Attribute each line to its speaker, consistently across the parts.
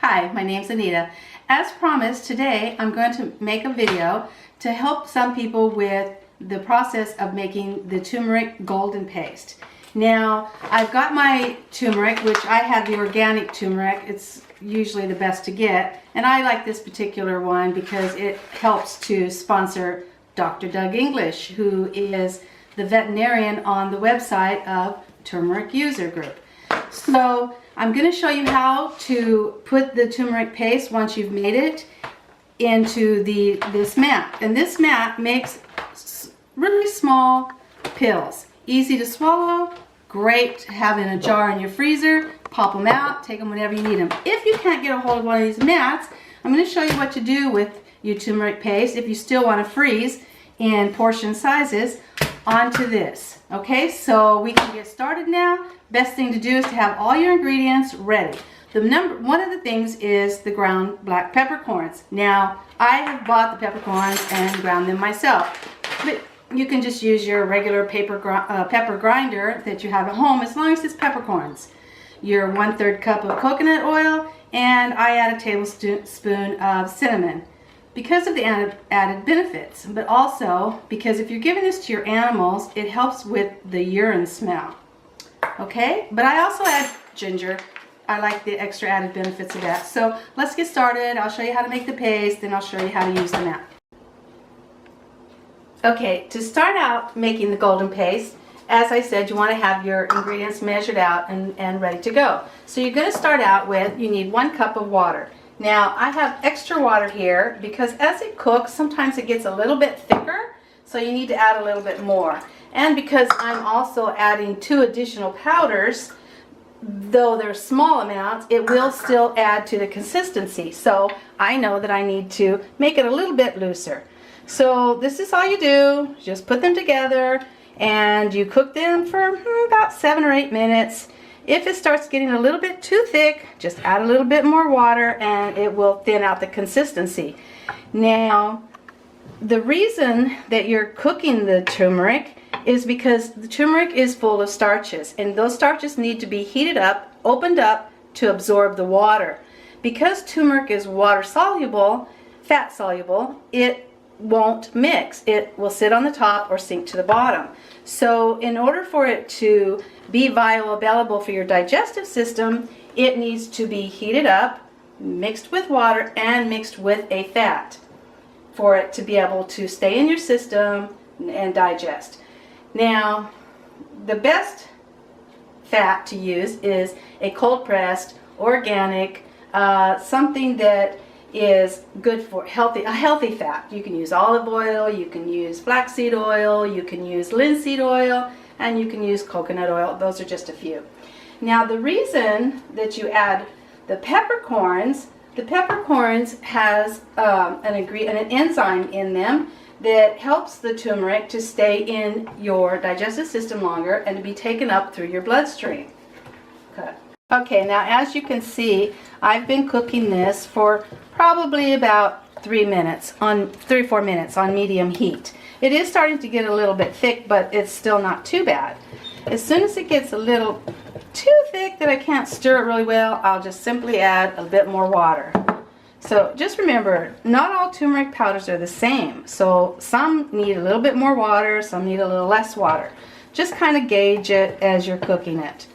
Speaker 1: Hi, my name's Anita. As promised, today I'm going to make a video to help some people with the process of making the turmeric golden paste. Now, I've got my turmeric, which I have the organic turmeric. It's usually the best to get, and I like this particular one because it helps to sponsor Dr. Doug English, who is the veterinarian on the website of Turmeric User Group. So I'm going to show you how to put the turmeric paste, once you've made it, into this mat. And this mat makes really small pills, easy to swallow, great to have in a jar in your freezer. Pop them out, take them whenever you need them. If you can't get a hold of one of these mats, I'm going to show you what to do with your turmeric paste if you still want to freeze in portion sizes onto this. Okay, so we can get started now. Best thing to do is to have all your ingredients ready. One of the things is the ground black peppercorns. Now, I have bought the peppercorns and ground them myself, but you can just use your regular pepper grinder that you have at home, as long as it's peppercorns. Your 1/3 cup of coconut oil, and I add a tablespoon of cinnamon, because of the added benefits, but also because if you're giving this to your animals, it helps with the urine smell. Okay, but I also add ginger. I like the extra added benefits of that. So let's get started. I'll show you how to make the paste, then I'll show you how to use the mat. Okay, to start out making the golden paste, as I said, you want to have your ingredients measured out and ready to go. So you're going to start out with, you need 1 cup of water. Now, I have extra water here because as it cooks, sometimes it gets a little bit thicker, so you need to add a little bit more. And because I'm also adding 2 additional powders, though they're small amounts, it will still add to the consistency. So I know that I need to make it a little bit looser. So this is all you do, just put them together and you cook them for about 7 or 8 minutes. If it starts getting a little bit too thick, just add a little bit more water and it will thin out the consistency. Now, the reason that you're cooking the turmeric is because the turmeric is full of starches, and those starches need to be heated up, opened up to absorb the water. Because turmeric is water soluble, fat soluble, it won't mix. It will sit on the top or sink to the bottom. So in order for it to be bioavailable for your digestive system, it needs to be heated up, mixed with water, and mixed with a fat for it to be able to stay in your system and digest. Now, the best fat to use is a cold pressed, organic, something that is good for a healthy fat. You can use olive oil, you can use flaxseed oil, you can use linseed oil, and you can use coconut oil. Those are just a few. Now, the reason that you add the peppercorns has an enzyme in them that helps the turmeric to stay in your digestive system longer and to be taken up through your bloodstream. Okay, now as you can see, I've been cooking this for probably about 3 or 4 minutes on medium heat. It is starting to get a little bit thick, but it's still not too bad. As soon as it gets a little too thick that I can't stir it really well, I'll just simply add a bit more water. So just remember, not all turmeric powders are the same. So some need a little bit more water, some need a little less water. Just kind of gauge it as you're cooking it.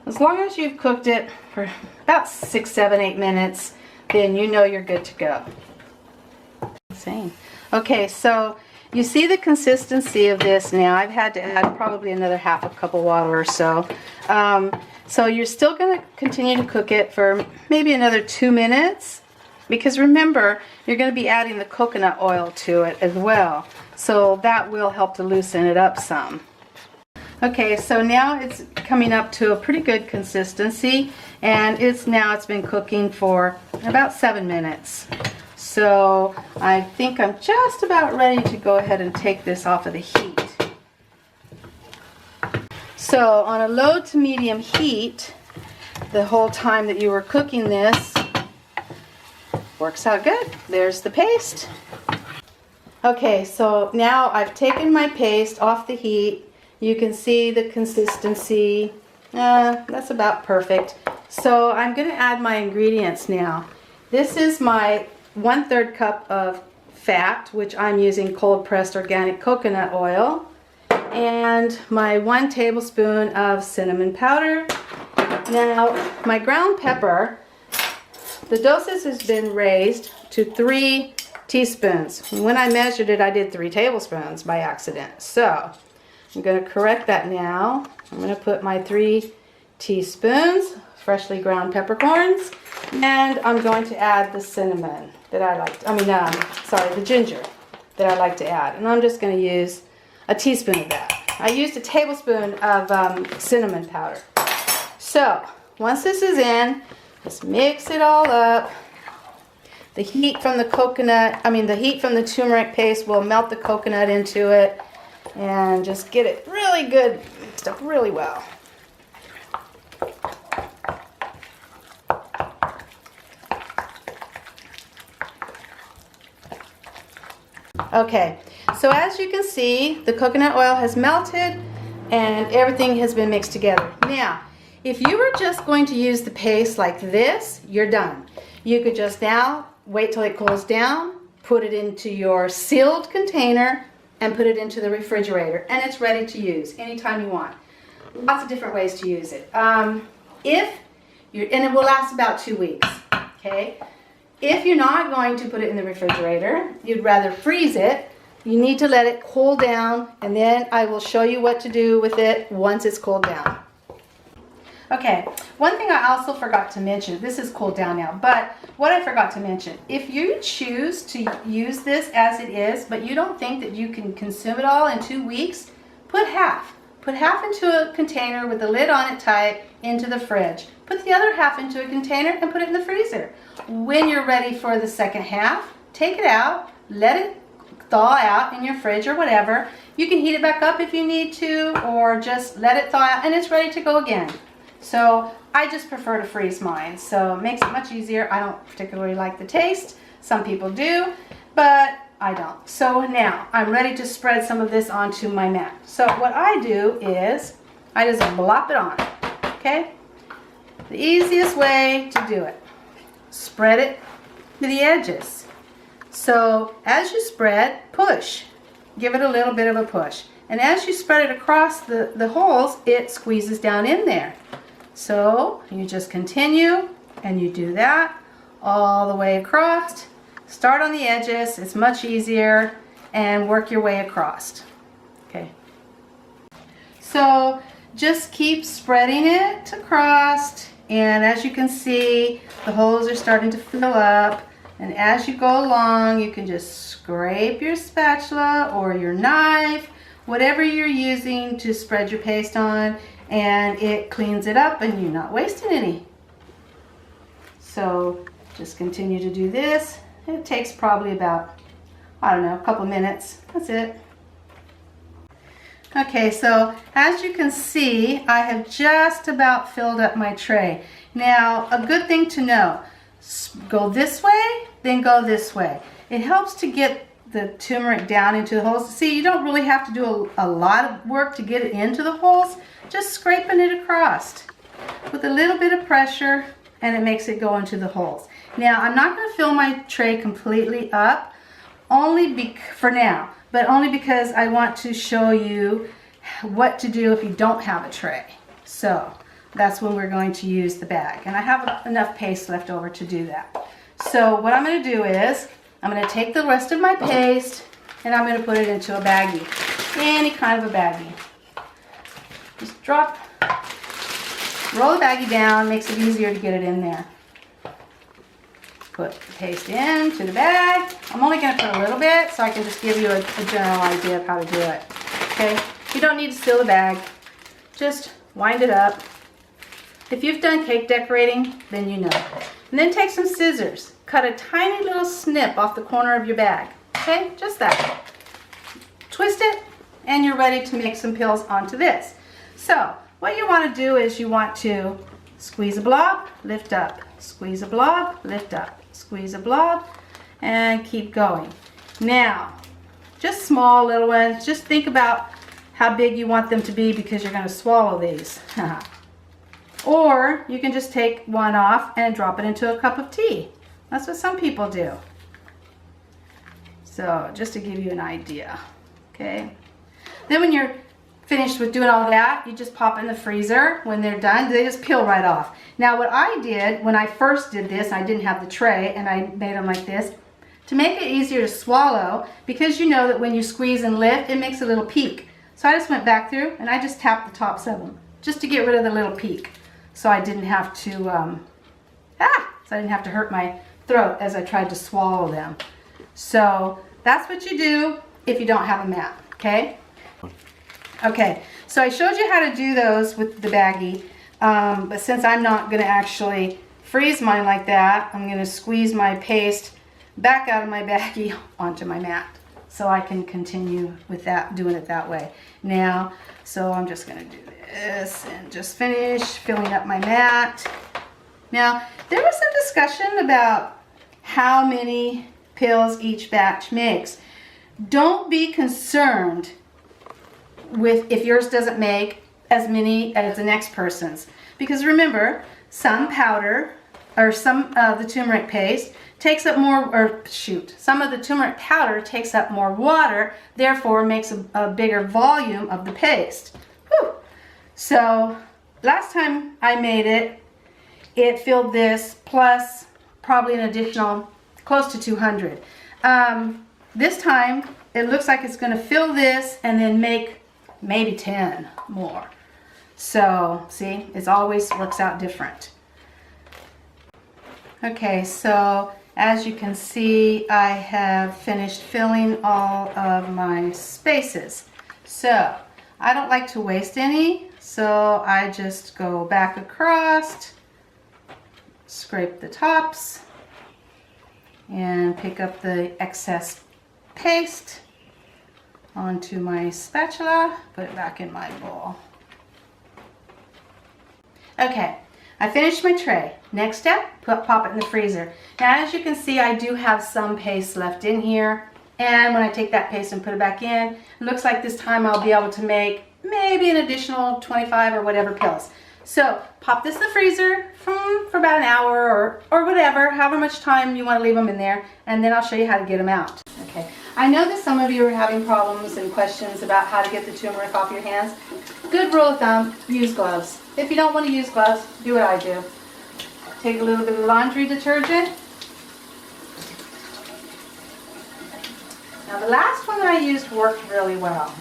Speaker 1: As long as you've cooked it for about 6, 7, 8 minutes, then you know you're good to go. Okay, so you see the consistency of this now. I've had to add probably another half a cup of water or so. So you're still going to continue to cook it for maybe another 2 minutes, because remember, you're going to be adding the coconut oil to it as well. So that will help to loosen it up some. Okay, so now it's coming up to a pretty good consistency, and it's been cooking for about 7 minutes. So I think I'm just about ready to go ahead and take this off of the heat. So on a low to medium heat, the whole time that you were cooking this, works out good. There's the paste. Okay, so now I've taken my paste off the heat. You can see the consistency. That's about perfect. So I'm going to add my ingredients now. This is my 1/3 cup of fat, which I'm using cold pressed organic coconut oil, and my 1 tablespoon of cinnamon powder. Now, my ground pepper, the dosage has been raised to 3 teaspoons. When I measured it, I did 3 tablespoons by accident. So, I'm going to correct that now. I'm going to put my 3 teaspoons, freshly ground peppercorns, and I'm going to add the cinnamon that I like, the ginger that I like to add. And I'm just going to use a teaspoon of that. I used a tablespoon of cinnamon powder. So, once this is in, just mix it all up. The heat from the the heat from the turmeric paste will melt the coconut into it and just get it really good, mixed up really well. Okay, so as you can see, the coconut oil has melted and everything has been mixed together. Now, if you were just going to use the paste like this, you're done. You could just now wait till it cools down, put it into your sealed container, and put it into the refrigerator, and it's ready to use anytime you want. Lots of different ways to use it. And it will last about 2 weeks, okay? If you're not going to put it in the refrigerator, you'd rather freeze it, you need to let it cool down, and then I will show you what to do with it once it's cooled down. Okay, one thing I also forgot to mention, this is cooled down now, but what I forgot to mention, if you choose to use this as it is, but you don't think that you can consume it all in 2 weeks, put half. Put half into a container with the lid on it tight into the fridge. Put the other half into a container and put it in the freezer. When you're ready for the second half, take it out, let it thaw out in your fridge or whatever. You can heat it back up if you need to, or just let it thaw out and it's ready to go again. So I just prefer to freeze mine, so it makes it much easier. I don't particularly like the taste. Some people do, but I don't. So now I'm ready to spread some of this onto my mat. So what I do is I just blop it on, okay? The easiest way to do it. Spread it to the edges. So as you spread, push. Give it a little bit of a push. And as you spread it across the holes, it squeezes down in there. So you just continue and you do that all the way across. Start on the edges, it's much easier, and work your way across. Okay. So just keep spreading it across, and as you can see, the holes are starting to fill up, and as you go along, you can just scrape your spatula or your knife, whatever you're using to spread your paste on, and it cleans it up and you're not wasting any. So just continue to do this. It takes probably about, I don't know, a couple minutes. That's it. Okay, so as you can see, I have just about filled up my tray. Now, a good thing to know, go this way, then go this way. It helps to get the turmeric down into the holes. See, you don't really have to do a lot of work to get it into the holes, just scraping it across with a little bit of pressure, and it makes it go into the holes. Now, I'm not going to fill my tray completely up, for now, but only because I want to show you what to do if you don't have a tray. So that's when we're going to use the bag, and I have enough paste left over to do that. So what I'm going to do is I'm going to take the rest of my paste and I'm going to put it into a baggie, any kind of a baggie. Just roll the baggie down, makes it easier to get it in there. Put the paste into the bag. I'm only going to put a little bit so I can just give you a general idea of how to do it. Okay, you don't need to seal the bag. Just wind it up. If you've done cake decorating, then you know. And then take some scissors. Cut a tiny little snip off the corner of your bag. Okay, just that. Twist it, and you're ready to make some pills onto this. So, what you want to do is you want to squeeze a blob, lift up. Squeeze a blob, lift up. Squeeze a blob, and keep going. Now, just small little ones. Just think about how big you want them to be because you're going to swallow these. Or you can just take one off and drop it into a cup of tea. That's what some people do. So just to give you an idea, okay? Then when you're finished with doing all that, you just pop in the freezer. When they're done, they just peel right off. Now what I did when I first did this, I didn't have the tray and I made them like this. To make it easier to swallow, because you know that when you squeeze and lift, it makes a little peak. So I just went back through and I just tapped the tops of them, just to get rid of the little peak. So I didn't have to, so I didn't have to hurt my throat as I tried to swallow them. So that's what you do if you don't have a mat, okay? Okay, so I showed you how to do those with the baggie, but since I'm not going to actually freeze mine like that, I'm going to squeeze my paste back out of my baggie onto my mat so I can continue with that, doing it that way. Now, so I'm just going to do this and just finish filling up my mat. Now, there was some discussion about how many pills each batch makes. Don't be concerned with if yours doesn't make as many as the next person's, because remember, some powder or some of the turmeric paste takes up more, some of the turmeric powder takes up more water, therefore makes a bigger volume of the paste. Whew. So last time I made it, it filled this plus probably an additional close to 200. This time it looks like it's going to fill this and then make maybe 10 more. So see, it always works out different. Okay, so as you can see, I have finished filling all of my spaces. So I don't like to waste any, so I just go back across, scrape the tops, and pick up the excess paste onto my spatula, put it back in my bowl. Okay, I finished my tray. Next step, pop it in the freezer. Now as you can see, I do have some paste left in here, and when I take that paste and put it back in, it looks like this time I'll be able to make maybe an additional 25 or whatever pills. So pop this in the freezer for about an hour or whatever, however much time you want to leave them in there, and then I'll show you how to get them out. Okay, I know that some of you are having problems and questions about how to get the turmeric off your hands. Good rule of thumb, use gloves. If you don't want to use gloves, do what I do. Take a little bit of laundry detergent. Now the last one that I used worked really well.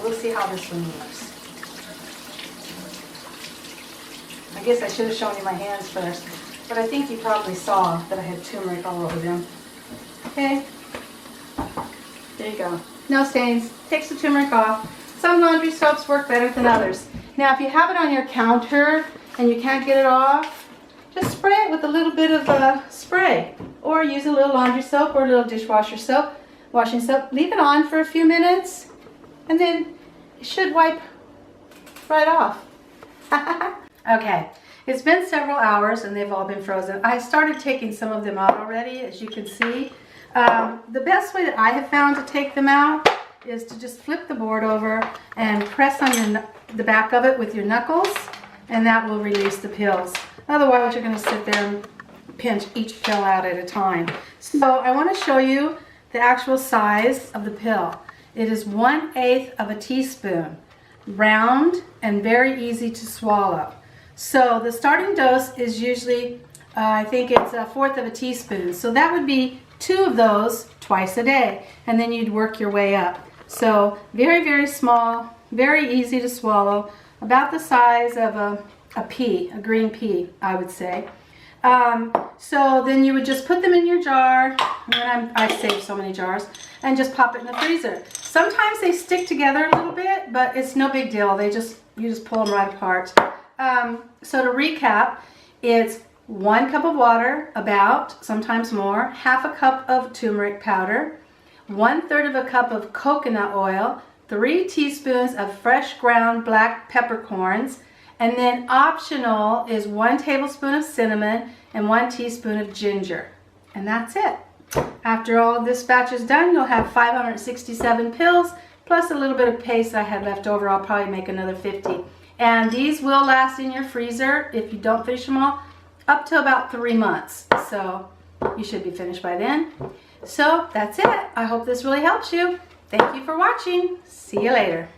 Speaker 1: We'll see how this one works. I guess I should have shown you my hands first, but I think you probably saw that I had turmeric all over them. Okay, there you go. No stains. Takes the turmeric off. Some laundry soaps work better than others. Now if you have it on your counter and you can't get it off, just spray it with a little bit of spray, or use a little laundry soap or a little dishwasher soap, washing soap. Leave it on for a few minutes and then it should wipe right off. Okay, it's been several hours and they've all been frozen. I started taking some of them out already, as you can see. The best way that I have found to take them out is to just flip the board over and press on the back of it with your knuckles, and that will release the pills. Otherwise, you're going to sit there and pinch each pill out at a time. So I want to show you the actual size of the pill. It is 1/8 of a teaspoon, round and very easy to swallow. So the starting dose is usually, I think it's 1/4 of a teaspoon. So that would be 2 of those twice a day, and then you'd work your way up. So very, very small, very easy to swallow, about the size of a pea, a green pea, I would say. So then you would just put them in your jar, and I save so many jars, and just pop it in the freezer. Sometimes they stick together a little bit, but it's no big deal. You just pull them right apart. So to recap, it's 1 cup of water, about, sometimes more, 1/2 cup of turmeric powder, 1/3 of a cup of coconut oil, 3 teaspoons of fresh ground black peppercorns, and then optional is 1 tablespoon of cinnamon and 1 teaspoon of ginger. And that's it. After all this batch is done, you'll have 567 pills, plus a little bit of paste I had left over. I'll probably make another 50. And these will last in your freezer, if you don't finish them all, up to about 3 months. So You should be finished by then. So that's it. I hope this really helps you. Thank you for watching. See you later.